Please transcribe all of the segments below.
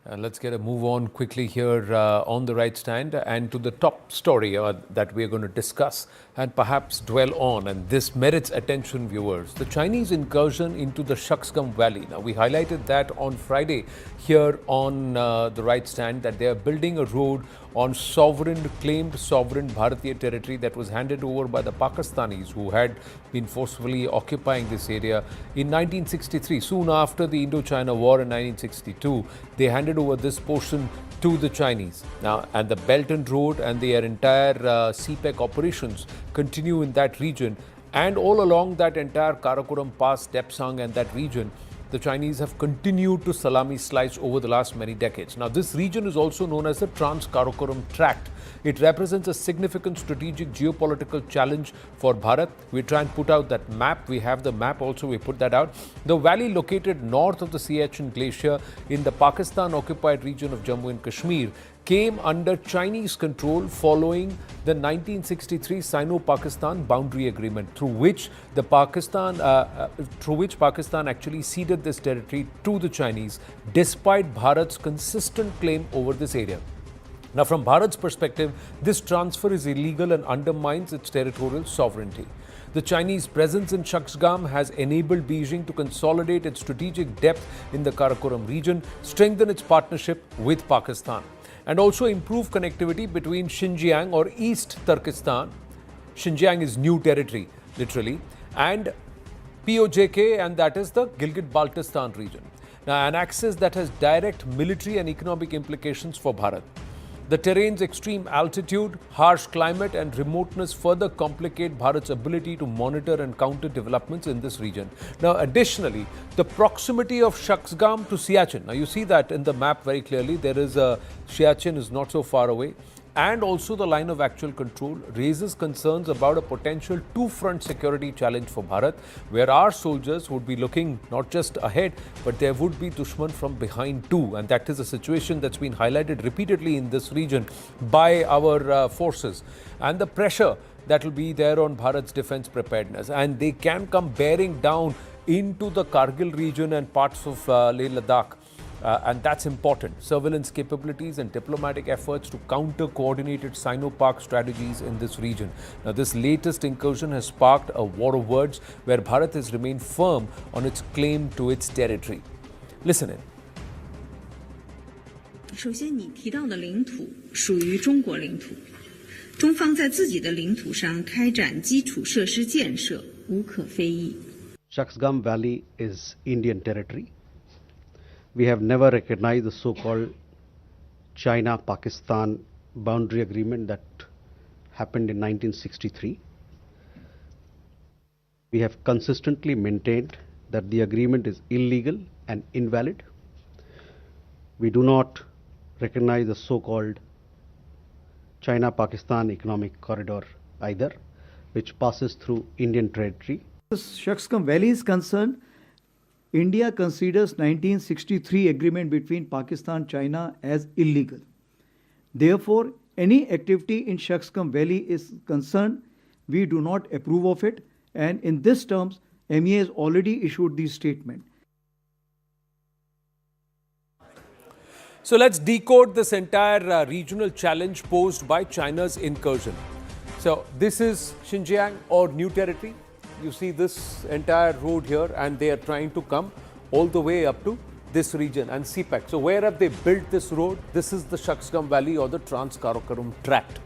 Let's get a move on quickly here on the right stand and to the top story that we are going to discuss and perhaps dwell on, and this merits attention, viewers. The Chinese incursion into the Shaksgam Valley. Now, we highlighted that on Friday here on the right stand, that they are building a road on claimed sovereign Bharatiya territory that was handed over by the Pakistanis, who had been forcefully occupying this area in 1963. Soon after the Indo-China War in 1962, they handed over this portion to the Chinese. Now, and the Belt and Road and their entire CPEC operations continue in that region, and all along that entire Karakoram Pass, Depsang and that region, the Chinese have continued to salami slice over the last many decades. Now, this region is also known as the Trans Karakoram Tract. It represents a significant strategic geopolitical challenge for Bharat. We try and put out that map. We have the map also, we put that out. The valley located north of the Siachen Glacier in the Pakistan-occupied region of Jammu and Kashmir came under Chinese control following the 1963 Sino-Pakistan boundary agreement, through which Pakistan actually ceded this territory to the Chinese, despite Bharat's consistent claim over this area. Now, from Bharat's perspective, this transfer is illegal and undermines its territorial sovereignty. The Chinese presence in Shaksgam has enabled Beijing to consolidate its strategic depth in the Karakoram region, strengthen its partnership with Pakistan, and also improve connectivity between Xinjiang or East Turkestan. Xinjiang is new territory, literally, and POJK, and that is the Gilgit-Baltistan region. Now, an axis that has direct military and economic implications for Bharat. The terrain's extreme altitude, harsh climate and remoteness further complicate Bharat's ability to monitor and counter developments in this region. Now, additionally, the proximity of Shaksgam to Siachen. Now, you see that in the map very clearly. There is a Siachen is not so far away. And also the line of actual control raises concerns about a potential two-front security challenge for Bharat, where our soldiers would be looking not just ahead, but there would be Dushman from behind too. And that is a situation that's been highlighted repeatedly in this region by our forces. And the pressure that will be there on Bharat's defense preparedness. And they can come bearing down into the Kargil region and parts of Leh-Ladakh. And that's important. Surveillance capabilities and diplomatic efforts to counter coordinated Sino-Pak strategies in this region. Now, this latest incursion has sparked a war of words where Bharat has remained firm on its claim to its territory. Listen in. 首先，你提到的领土属于中国领土，中方在自己的领土上开展基础设施建设无可非议。Shaksgam Valley is Indian territory. We have never recognized the so-called China-Pakistan boundary agreement that happened in 1963. We have consistently maintained that the agreement is illegal and invalid. We do not recognize the so-called China-Pakistan economic corridor either, which passes through Indian territory. As Shaksgam Valley is concerned, India considers 1963 agreement between Pakistan and China as illegal. Therefore, any activity in Shaksgam Valley is concerned, we do not approve of it, and in this terms, MEA has already issued this statement. So let's decode this entire regional challenge posed by China's incursion. So this is Xinjiang or new territory. You see this entire road here, and they are trying to come all the way up to this region and CPEC. So where have they built this road? This is the Shaksgam Valley or the Trans Karakoram Tract.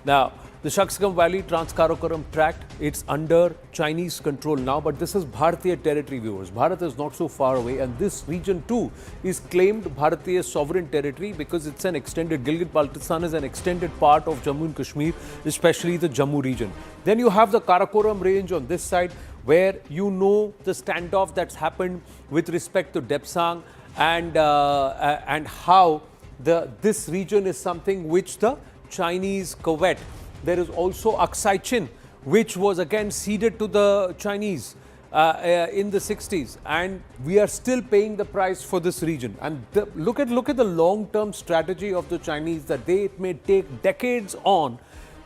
Now, the Shaksgam Valley, Trans Karakoram Tract, it's under Chinese control now, but this is Bharatiya territory, viewers. Bharat is not so far away, and this region too is claimed Bharatiya sovereign territory because it's an extended, Gilgit-Baltistan is an extended part of Jammu and Kashmir, especially the Jammu region. Then you have the Karakoram range on this side, where you know the standoff that's happened with respect to Depsang and how this region is something which the Chinese covet. There is also Aksai Chin, which was again ceded to the Chinese in the 60s, and we are still paying the price for this region. And look at the long-term strategy of the Chinese, that it may take decades on,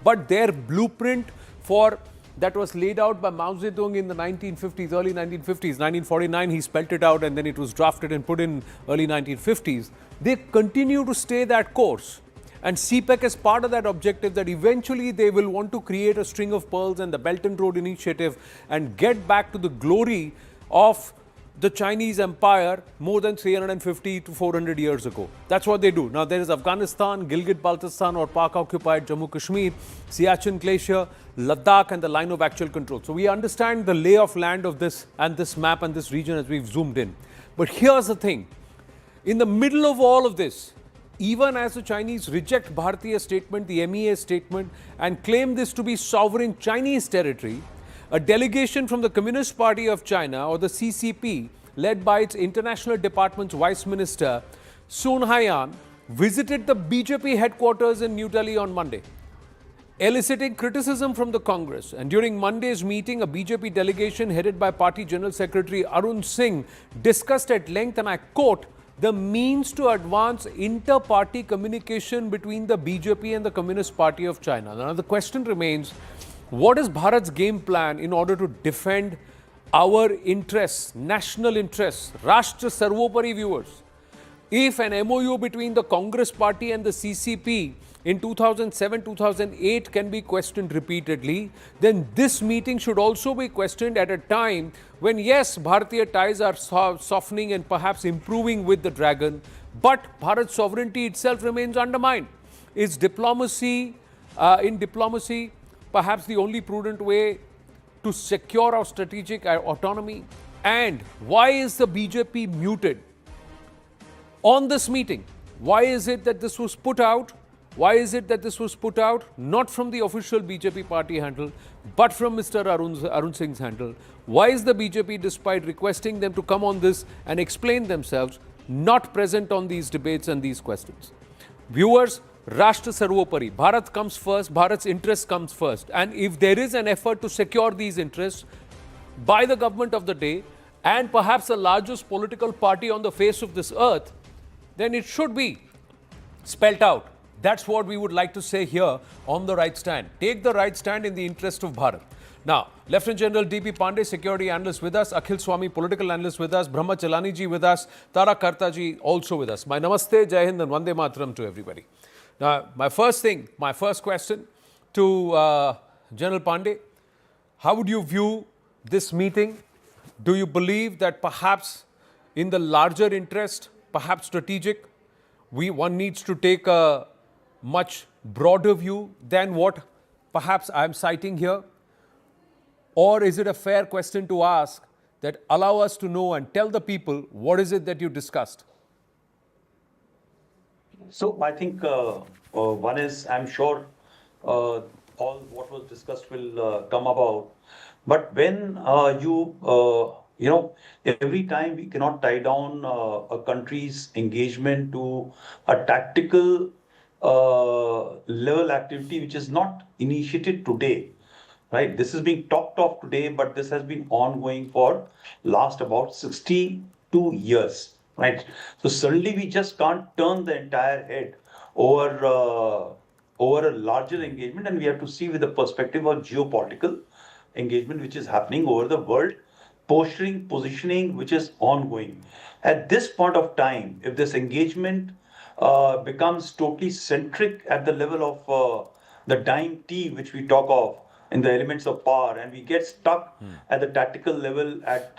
but their blueprint for that was laid out by Mao Zedong in the 1950s, early 1950s. 1949, he spelt it out and then it was drafted and put in early 1950s. They continue to stay that course. And CPEC is part of that objective, that eventually they will want to create a string of pearls and the Belt and Road Initiative and get back to the glory of the Chinese Empire more than 350 to 400 years ago. That's what they do. Now there is Afghanistan, Gilgit-Baltistan or Pak-occupied Jammu Kashmir, Siachen Glacier, Ladakh and the line of actual control. So we understand the lay of land of this and this map and this region as we've zoomed in. But here's the thing. In the middle of all of this, even as the Chinese reject Bharatiya statement, the MEA statement, and claim this to be sovereign Chinese territory, a delegation from the Communist Party of China, or the CCP, led by its International Department's Vice Minister, Sun Haiyan, visited the BJP headquarters in New Delhi on Monday, eliciting criticism from the Congress. And during Monday's meeting, a BJP delegation headed by Party General Secretary Arun Singh discussed at length, and I quote, the means to advance inter-party communication between the BJP and the Communist Party of China. Now the question remains, what is Bharat's game plan in order to defend our interests, national interests, Rashtra Sarvopari viewers? If an MOU between the Congress Party and the CCP in 2007-2008 can be questioned repeatedly, then this meeting should also be questioned at a time when, yes, Bharatiya ties are softening and perhaps improving with the dragon, but Bharat's sovereignty itself remains undermined. Is diplomacy, perhaps the only prudent way to secure our strategic autonomy? And why is the BJP muted on this meeting? Why is it that this was put out? Why is it that this was put out not from the official BJP party handle, but from Mr. Arun Singh's handle? Why is the BJP, despite requesting them to come on this and explain themselves, not present on these debates and these questions? Viewers, Rashtra Sarvopari, Bharat comes first, Bharat's interest comes first. And if there is an effort to secure these interests by the government of the day and perhaps the largest political party on the face of this earth, then it should be spelt out. That's what we would like to say here on The Right Stand. Take the right stand in the interest of Bharat. Now, Lieutenant General D.P. Pandey, security analyst with us, Akhil Swami, political analyst with us, Brahma Chalani ji with us, Tara Karta ji also with us. My namaste, Jai Hind and Vande Mataram to everybody. Now, my first question to General Pandey, how would you view this meeting? Do you believe that perhaps in the larger interest, perhaps strategic, one needs to take a much broader view than what perhaps I'm citing here? Or is it a fair question to ask that allow us to know and tell the people what is it that you discussed? So I think one is, I'm sure all what was discussed will come about. But when every time we cannot tie down a country's engagement to a tactical level activity which is not initiated today, right? This is being talked of today, but this has been ongoing for last about 62 years, right? So suddenly we just can't turn the entire head over a larger engagement, and we have to see with the perspective of geopolitical engagement which is happening over the world, posturing, positioning which is ongoing. At this point of time, if this engagement becomes totally centric at the level of the dying T which we talk of in the elements of power, and we get stuck at the tactical level at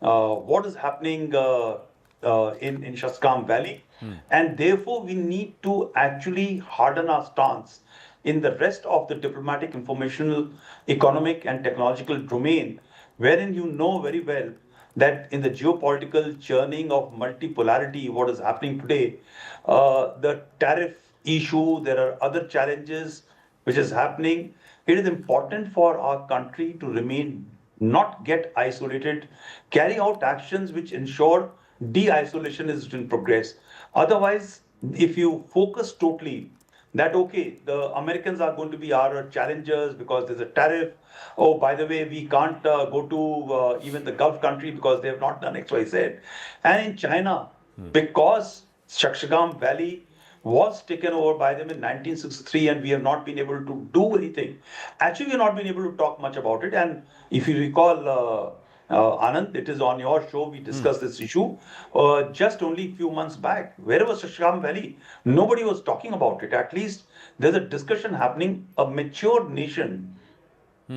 what is happening in Shaksgam Valley, and therefore we need to actually harden our stance in the rest of the diplomatic, informational, economic and technological domain, wherein you know very well that in the geopolitical churning of multipolarity, what is happening today, the tariff issue, there are other challenges which is happening. It is important for our country to remain, not get isolated, carry out actions which ensure de-isolation is in progress. Otherwise, if you focus totally that, okay, the Americans are going to be our challengers because there's a tariff. Oh, by the way, we can't go to even the Gulf country because they have not done X, Y, Z. And in China, because Shaksgam Valley was taken over by them in 1963, and we have not been able to do anything. Actually, we have not been able to talk much about it. And if you recall, Anand, it is on your show, we discussed this issue just only a few months back. Where was Shaksgam Valley? Nobody was talking about it. At least there's a discussion happening. A mature nation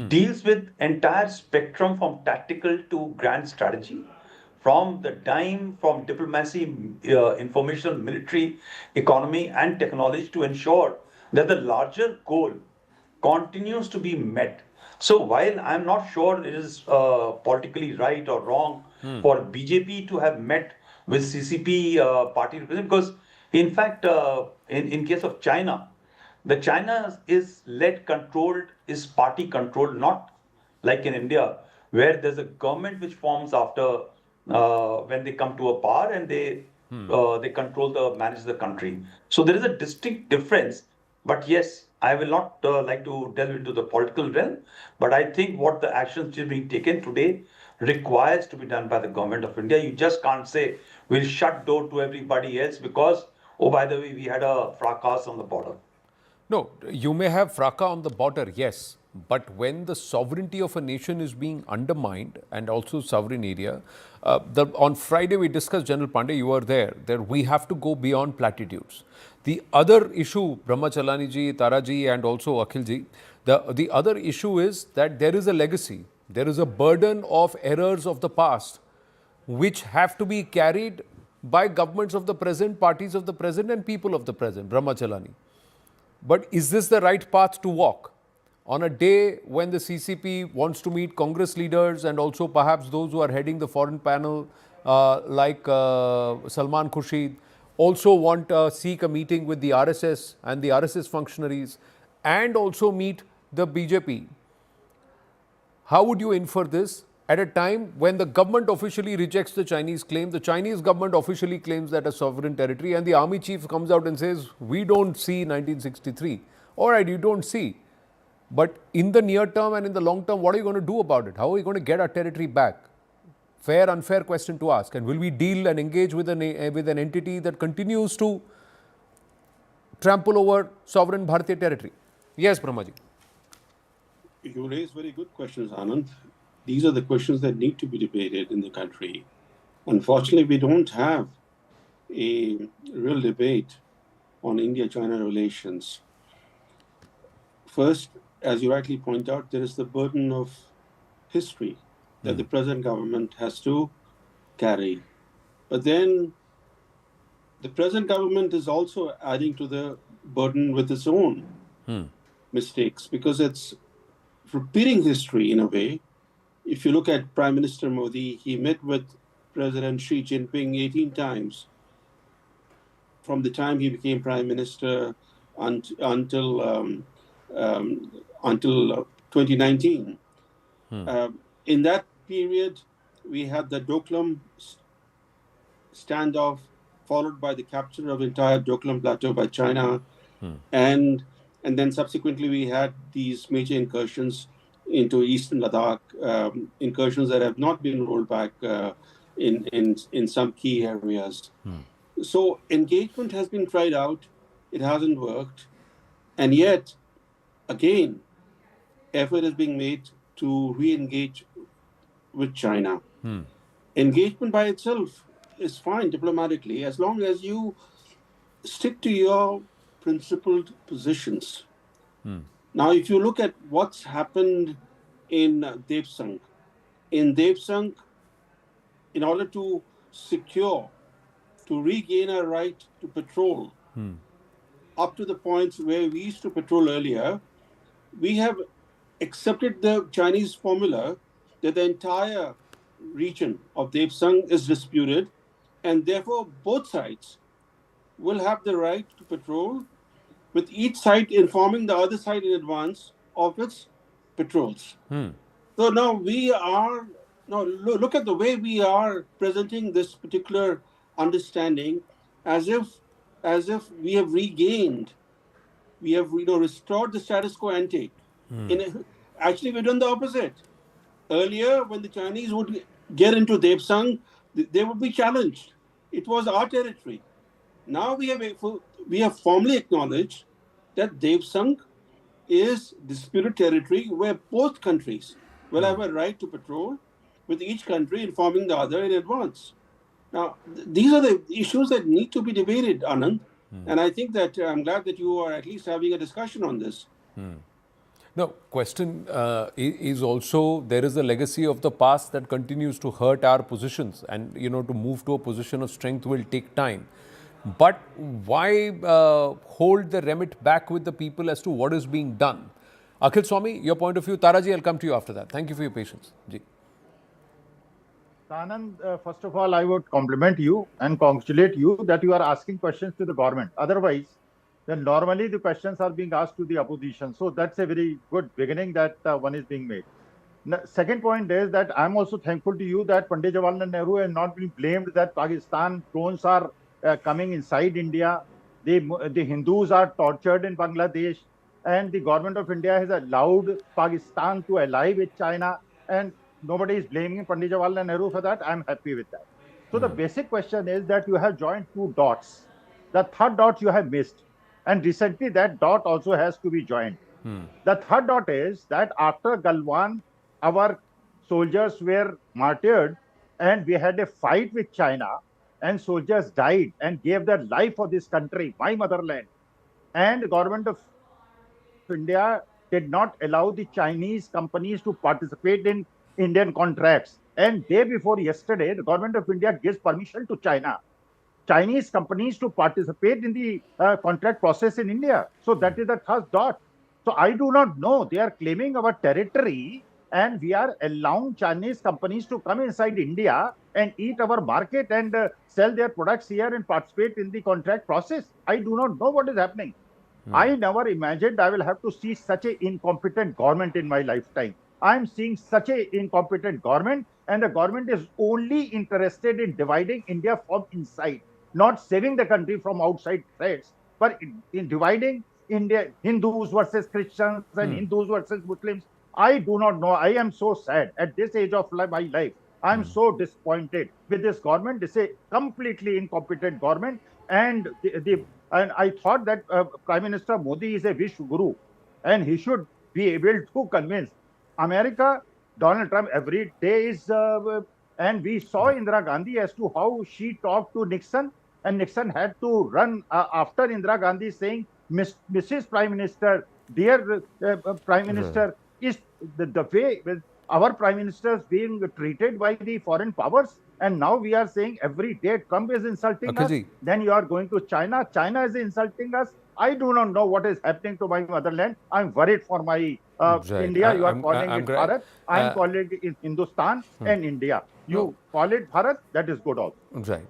deals with entire spectrum from tactical to grand strategy, from the dime, from diplomacy, informational, military, economy, and technology to ensure that the larger goal continues to be met. So while I'm not sure it is politically right or wrong for BJP to have met with CCP party representatives, because in fact, in case of China, the China is led controlled, is party controlled, not like in India, where there's a government which forms after when they come to a power and they control manage the country. So there is a distinct difference. But yes, I will not like to delve into the political realm. But I think what the actions which are being taken today requires to be done by the government of India. You just can't say we'll shut door to everybody else because, oh, by the way, we had a fracas on the border. No, you may have fracas on the border, yes. But when the sovereignty of a nation is being undermined and also sovereign area, on Friday we discussed, General Pandey, you were there, that we have to go beyond platitudes. The other issue, Brahmachalani ji, Taraji and also Akhil ji, the other issue is that there is a legacy. There is a burden of errors of the past which have to be carried by governments of the present, parties of the present and people of the present, Brahmachalani. But is this the right path to walk? On a day when the CCP wants to meet Congress leaders and also perhaps those who are heading the foreign panel like Salman Khurshid also want to seek a meeting with the RSS and the RSS functionaries and also meet the BJP. How would you infer this at a time when the government officially rejects the Chinese claim, the Chinese government officially claims that a sovereign territory, and the army chief comes out and says, we don't see 1963. All right, you don't see. But in the near term and in the long term, what are you going to do about it? How are you going to get our territory back? Fair, unfair question to ask. And will we deal and engage with an entity that continues to trample over sovereign Bharatiya territory? Yes, Brahmaji. You raise very good questions, Anand. These are the questions that need to be debated in the country. Unfortunately, we don't have a real debate on India-China relations. First, as you rightly point out, there is the burden of history that the present government has to carry. But then the present government is also adding to the burden with its own mistakes, because it's repeating history in a way. If you look at Prime Minister Modi, he met with President Xi Jinping 18 times from the time he became Prime Minister until 2019. In that period, we had the Doklam standoff, followed by the capture of the entire Doklam Plateau by China, and then subsequently we had these major incursions into eastern Ladakh, incursions that have not been rolled back in some key areas. So engagement has been tried out, it hasn't worked, and yet, again, effort is being made to re-engage with China. Engagement by itself is fine diplomatically as long as you stick to your principled positions. Now, if you look at what's happened in Devsang, in order to regain our right to patrol, up to the points where we used to patrol earlier, we have accepted the Chinese formula that the entire region of Devsang is disputed, and therefore both sides will have the right to patrol, with each side informing the other side in advance of its patrols. So now look at the way we are presenting this particular understanding as if we have regained, we have restored the status quo ante. Actually, we've done the opposite. Earlier, when the Chinese would get into Devsang, they would be challenged. It was our territory. Now we have formally acknowledged that Devsang is disputed territory where both countries will have a right to patrol, with each country informing the other in advance. Now, these are the issues that need to be debated, Anand. And I think that I'm glad that you are at least having a discussion on this. No, question is also there is a legacy of the past that continues to hurt our positions, and to move to a position of strength will take time. But why hold the remit back with the people as to what is being done? Akhil Swami, your point of view. Taraji, I'll come to you after that. Thank you for your patience. Ji. Anand, first of all, I would compliment you and congratulate you that you are asking questions to the government. Otherwise, then normally the questions are being asked to the opposition. So that's a very good beginning that one is being made. Second point is that I'm also thankful to you that Pandit Jawaharlal Nehru has not been blamed that Pakistan drones are coming inside India. The Hindus are tortured in Bangladesh, and the government of India has allowed Pakistan to ally with China, and nobody is blaming Pandit Jawaharlal Nehru for that. I'm happy with that. So the basic question is that you have joined two dots. The third dot you have missed, and recently that dot also has to be joined. The third dot is that after Galwan, our soldiers were martyred, and we had a fight with China, and soldiers died and gave their life for this country, my motherland. And the government of India did not allow the Chinese companies to participate in Indian contracts. And day before yesterday, the government of India gives permission to Chinese companies to participate in the contract process in India. So that is the first dot. So I do not know. They are claiming our territory, and we are allowing Chinese companies to come inside India and eat our market and sell their products here and participate in the contract process. I do not know what is happening. I never imagined I will have to see such an incompetent government in my lifetime. I am seeing such an incompetent government, and the government is only interested in dividing India from inside, not saving the country from outside threats, but in dividing India, Hindus versus Christians and Hindus versus Muslims. I do not know. I am so sad at this age of my life. I am so disappointed with this government. It's a completely incompetent government, and and I thought that Prime Minister Modi is a Vishwa Guru, and he should be able to convince America. Donald Trump every day is, and we saw Indira Gandhi as to how she talked to Nixon, and Nixon had to run after Indira Gandhi saying, Mrs. Prime Minister, dear Prime Minister, is the way our Prime Minister is being treated by the foreign powers. And now we are saying every day Trump is insulting us. Then you are going to China. China is insulting us. I do not know what is happening to my motherland. I'm worried for my India. You are calling it Bharat. I'm calling it Hindustan and India. You call it Bharat, that is good also. Right.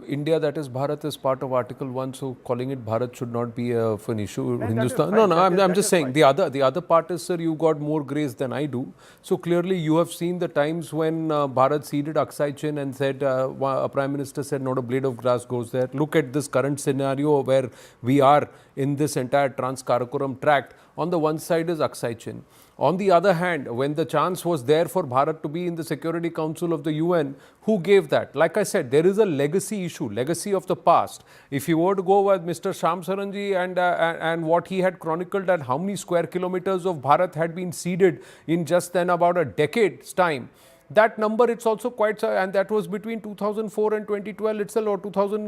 India, that is Bharat, is part of Article 1, so calling it Bharat should not be of an issue. Hindustan. No, I'm just saying. The other part is, sir, you got more grace than I do. So clearly you have seen the times when Bharat ceded Aksai Chin and said, a Prime Minister said, not a blade of grass goes there. Look at this current scenario where we are in this entire Trans Karakoram Tract. On the one side is Aksai Chin. On the other hand, when the chance was there for Bharat to be in the Security Council of the UN, who gave that? Like I said, there is a legacy issue, legacy of the past. If you were to go with Mr. Shyam Sarangi and what he had chronicled, that how many square kilometers of Bharat had been ceded in just then about a decade's time, that number, it's also quite, and that was between 2004 and 2012 itself, or 2000,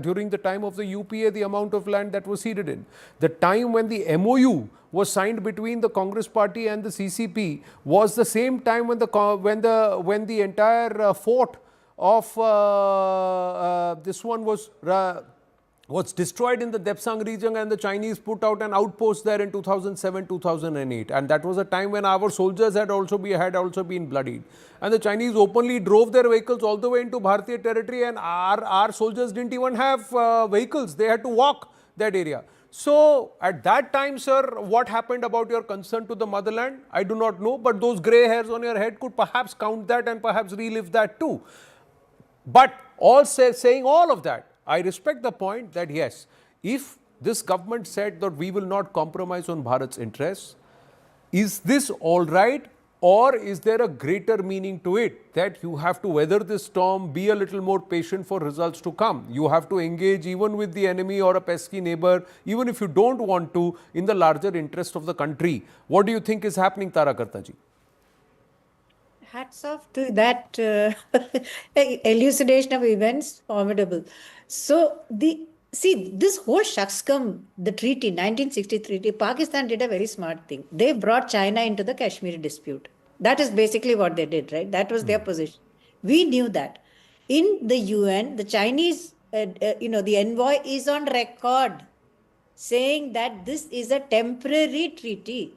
during the time of the UPA, the amount of land that was ceded in. The time when the MOU was signed between the Congress party and the CCP was the same time when the entire fort of this one was destroyed in the Depsang region, and the Chinese put out an outpost there in 2007-2008, and that was a time when our soldiers had also been bloodied, and the Chinese openly drove their vehicles all the way into Bharatiya territory, and our soldiers didn't even have vehicles. They had to walk that area. So at that time, sir, what happened about your concern to the motherland? I do not know, but those grey hairs on your head could perhaps count that and perhaps relive that too. But saying all of that, I respect the point that yes, if this government said that we will not compromise on Bharat's interests, is this all right, Or is there a greater meaning to it that you have to weather this storm, be a little more patient for results to come? You have to engage even with the enemy or a pesky neighbor, even if you don't want to, in the larger interest of the country. What do you think is happening, Tara Kartaji? Hats off to that elucidation of events, formidable. So this whole Shaksgam, the treaty, 1963 treaty, Pakistan did a very smart thing. They brought China into the Kashmir dispute. That is basically what they did, right? That was their position. We knew that. In the UN, the Chinese, the envoy is on record saying that this is a temporary treaty.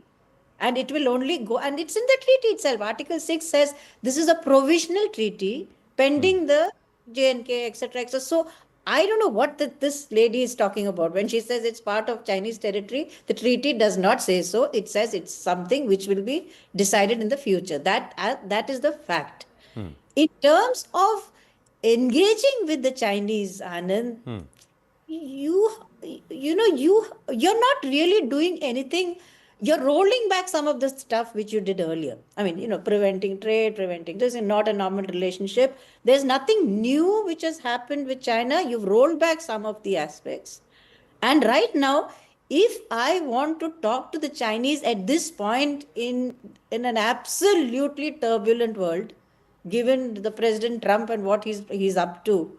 And it will only go, and it's in the treaty itself. Article 6 says this is a provisional treaty pending the JNK, etc., etc. So I don't know what this lady is talking about when she says it's part of Chinese territory. The treaty does not say so. It says it's something which will be decided in the future. That is the fact. In terms of engaging with the Chinese, Anand, you're not really doing anything. You're rolling back some of the stuff which you did earlier. I mean, preventing trade, preventing this is not a normal relationship. There's nothing new which has happened with China. You've rolled back some of the aspects. And right now, if I want to talk to the Chinese at this point in an absolutely turbulent world, given the President Trump and what he's up to,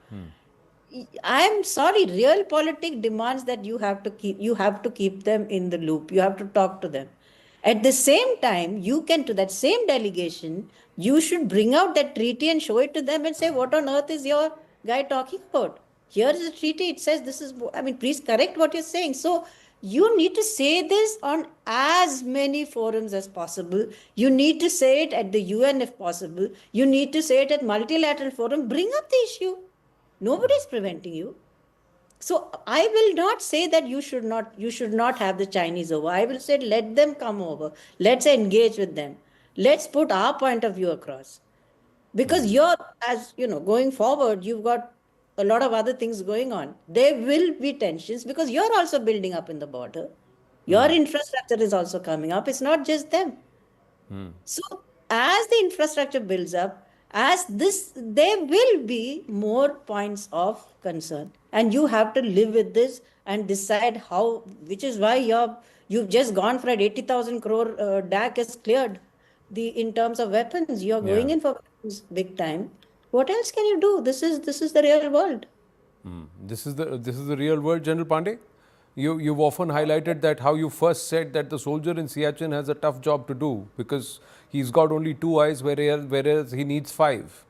I'm sorry, Realpolitik demands that you have to keep them in the loop. You have to talk to them. At the same time, you can, to that same delegation, you should bring out that treaty and show it to them and say, what on earth is your guy talking about? Here is the treaty. It says this is, please correct what you're saying. So you need to say this on as many forums as possible. You need to say it at the UN if possible. You need to say it at multilateral forum. Bring up the issue. Nobody is preventing you. So I will not say that you should not have the Chinese over. I will say let them come over. Let's engage with them. Let's put our point of view across. Because going forward, you've got a lot of other things going on. There will be tensions because you're also building up in the border. Your infrastructure is also coming up. It's not just them. So as the infrastructure builds up, there will be more points of concern. And you have to live with this and decide how, which is why you've just gone for an 80,000 crore DAC is cleared. In terms of weapons, you're going in for weapons big time. What else can you do? This is the real world. This is the real world, General Pandey. You've often highlighted that how you first said that the soldier in Siachen has a tough job to do because he's got only 2 eyes, whereas he needs 5.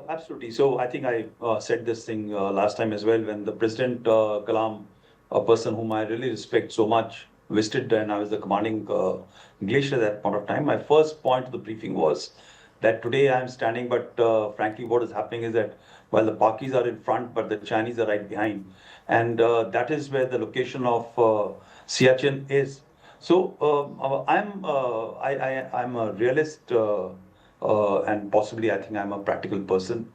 Absolutely. So I think I said this thing last time as well when the President Kalam, a person whom I really respect so much, visited and I was the commanding glacier at that point of time. My first point of the briefing was that today I am standing, but frankly what is happening is that while the Pakis are in front, but the Chinese are right behind. And that is where the location of Siachen is. So I'm a realist and possibly I think I'm a practical person.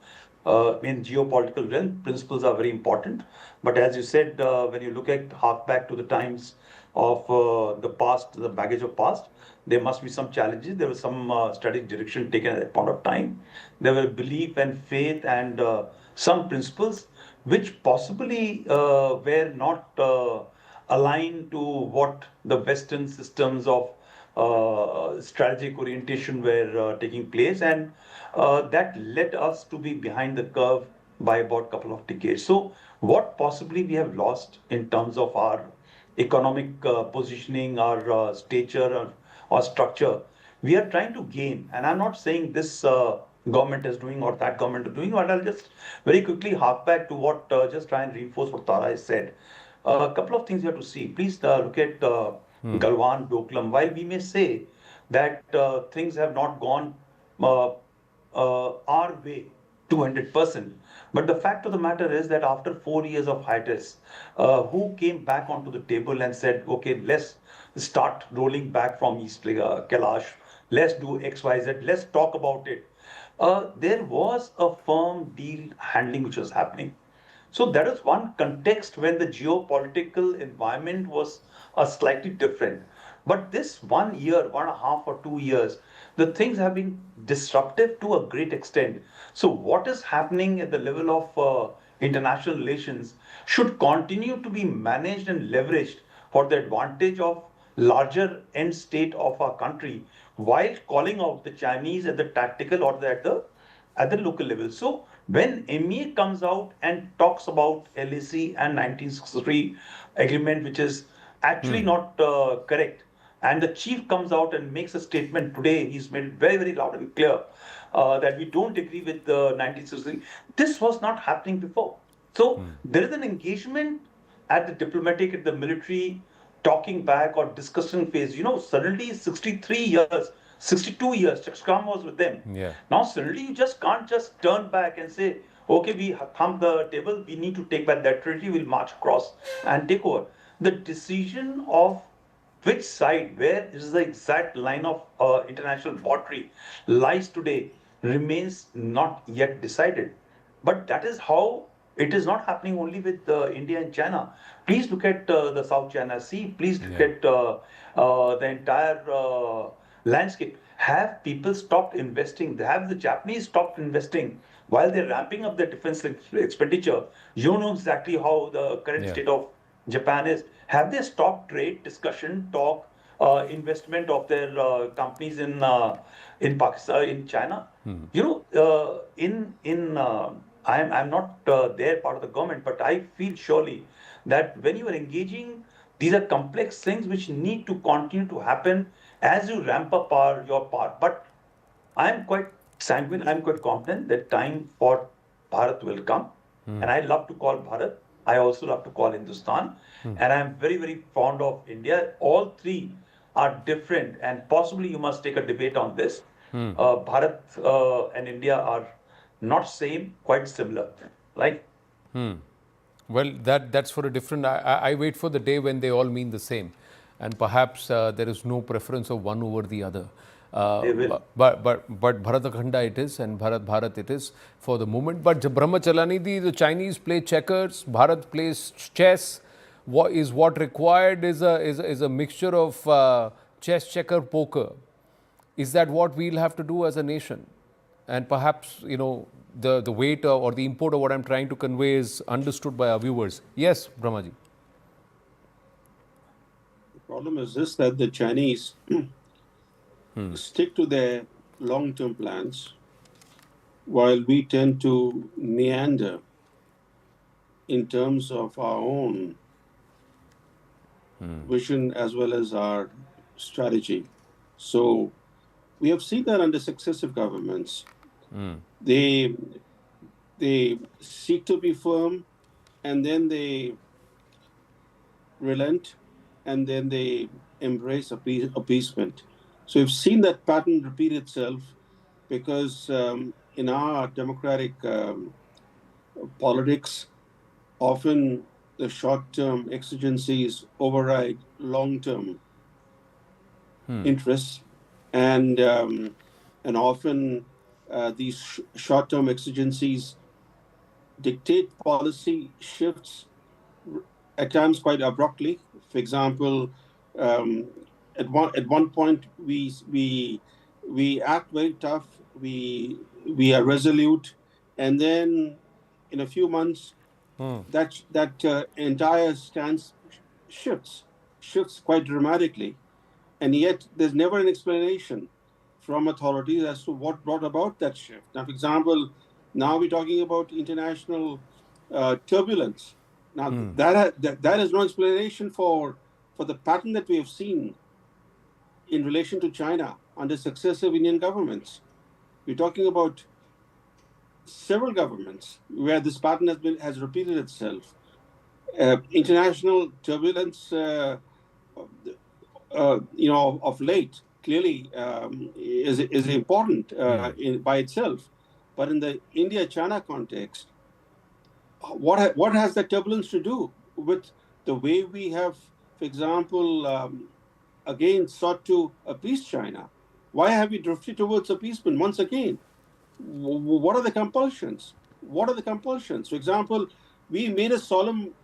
In geopolitical realm, principles are very important. But as you said, when you hark back to the times of the past, the baggage of past, there must be some challenges. There was some strategic direction taken at that point of time. There were belief and faith and some principles which possibly were not aligned to what the Western systems of strategic orientation were taking place, and that led us to be behind the curve by about a couple of decades. So what possibly we have lost in terms of our economic positioning, our stature, or structure, we are trying to gain. And I'm not saying this government is doing or that government is doing, but I'll just very quickly hark back to what, just try and reinforce what Tara has said. A couple of things you have to see. Please look at Galwan, Doklam. While we may say that things have not gone our way 200%, but the fact of the matter is that after 4 years of hiatus, who came back onto the table and said, okay, let's start rolling back from East Kailash, let's do X, Y, Z, let's talk about it. There was a firm deal handling which was happening. So that is one context when the geopolitical environment was slightly different. But this 1 year, 1.5 or 2 years, the things have been disruptive to a great extent. So what is happening at the level of international relations should continue to be managed and leveraged for the advantage of larger end state of our country, while calling out the Chinese at the tactical or at the local level. So when MEA comes out and talks about LAC and 1963 agreement, which is actually not correct, and the chief comes out and makes a statement today, he's made it very, very loud and clear that we don't agree with the 1963. This was not happening before. So there is an engagement at the diplomatic, at the military, talking back or discussion phase. Suddenly 63 years, 62 years, Shaksgam was with them. Yeah. Now suddenly you just can't just turn back and say, okay, we thumped the table, we need to take back that territory, we'll march across and take over. The decision of which side, where is the exact line of international boundary lies today remains not yet decided. But that is how it is not happening only with India and China. Please look at the South China Sea. Please look at the entire landscape. Have people stopped investing? Have the Japanese stopped investing while they're ramping up their defense expenditure? You know exactly how the current state of Japan is. Have they stopped trade, discussion, talk, investment of their companies in Pakistan, in China? I'm not there part of the government, but I feel surely that when you are engaging, these are complex things which need to continue to happen as you ramp up your part. But I'm quite sanguine, I'm quite confident that time for Bharat will come. And I love to call Bharat. I also love to call Hindustan. And I'm very, very fond of India. All three are different, and possibly you must take a debate on this. Bharat and India are not same, quite similar. Right? Well, that's for a different. I wait for the day when they all mean the same, and perhaps there is no preference of one over the other. They will. But Bharatakhanda it is, and Bharat it is for the moment. But Brahmachalanidhi, the Chinese play checkers, Bharat plays chess. What required is a mixture of chess, checker, poker. Is that what we'll have to do as a nation? And perhaps, the weight or the import of what I'm trying to convey is understood by our viewers. Yes, Brahmaji. The problem is this, that the Chinese stick to their long-term plans, while we tend to meander in terms of our own vision as well as our strategy. So we have seen that under successive governments. They seek to be firm, and then they relent, and then they embrace appeasement. So we've seen that pattern repeat itself because in our democratic politics, often the short-term exigencies override long-term interests, and often these short-term exigencies dictate policy shifts at times quite abruptly. For example, at one point we act very tough, we are resolute, and then in a few months that entire stance shifts quite dramatically, and yet there's never an explanation from authorities as to what brought about that shift. Now, for example, now we're talking about international turbulence. Now, that is no explanation for the pattern that we have seen in relation to China under successive Indian governments. We're talking about several governments where this pattern has repeated itself. International turbulence, of late, clearly is important by itself. But in the India-China context, what has that turbulence to do with the way we have, for example, again sought to appease China? Why have we drifted towards appeasement once again? What are the compulsions? For example, we made a solemn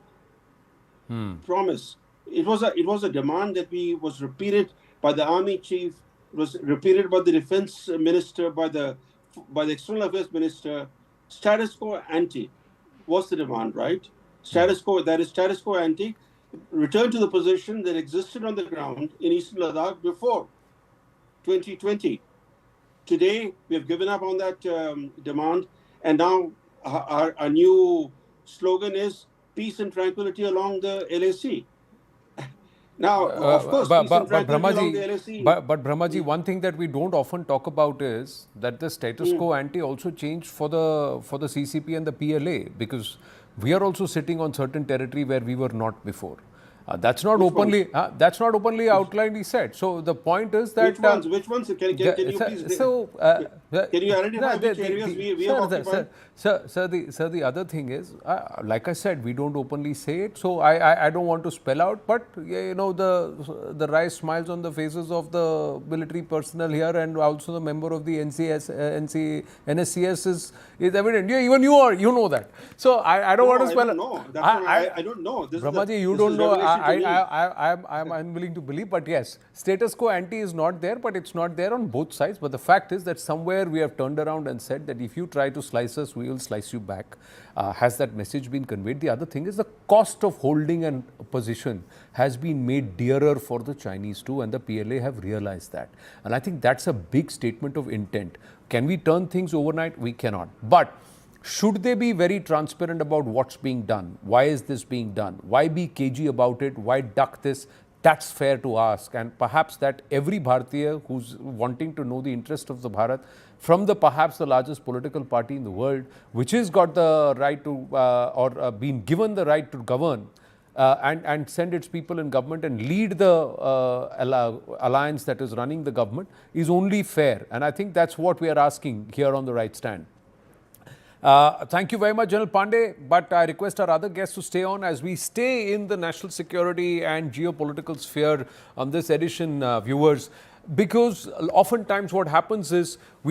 promise it was a demand that was repeated by the army chief, it was repeated by the defense minister, by the external affairs minister. Status quo ante was the demand, right? Status quo, that is status quo ante, return to the position that existed on the ground in Eastern Ladakh before 2020. Today, we have given up on that demand, and now our new slogan is peace and tranquility along the LAC. Now, of course, peace and tranquility along the LAC. But Brahmaji, one thing that we don't often talk about is that the status quo ante also changed for the CCP and the PLA, because we are also sitting on certain territory where we were not before. That's not openly outlinedly said. So the point is that which ones? Can you please? Can you identify which areas we have occupied? Sir, the other thing is, like I said, we don't openly say it. So I don't want to spell out, but you know, the wry smiles on the faces of the military personnel here and also the member of the NSCS is evident. Yeah, even you know that. So I don't want to spell it. I don't know. Brahmaji, you don't know. I'm unwilling to believe, but yes, status quo ante is not there, but it's not there on both sides. But the fact is that somewhere we have turned around and said that if you try to slice us, we will slice you back. Has that message been conveyed? The other thing is the cost of holding a position has been made dearer for the Chinese too, and the PLA have realized that. And I think that's a big statement of intent. Can we turn things overnight? We cannot. But should they be very transparent about what's being done? Why is this being done? Why be cagey about it? Why duck this? That's fair to ask. And perhaps that every Bharatiya who's wanting to know the interest of the Bharat from perhaps the largest political party in the world, which has got the right to been given the right to govern and send its people in government and lead the alliance that is running the government, is only fair. And I think that's what we are asking here on The Right Stand. Thank you very much, General Pandey, but I request our other guests to stay on as we stay in the national security and geopolitical sphere on this edition, viewers, because oftentimes what happens is we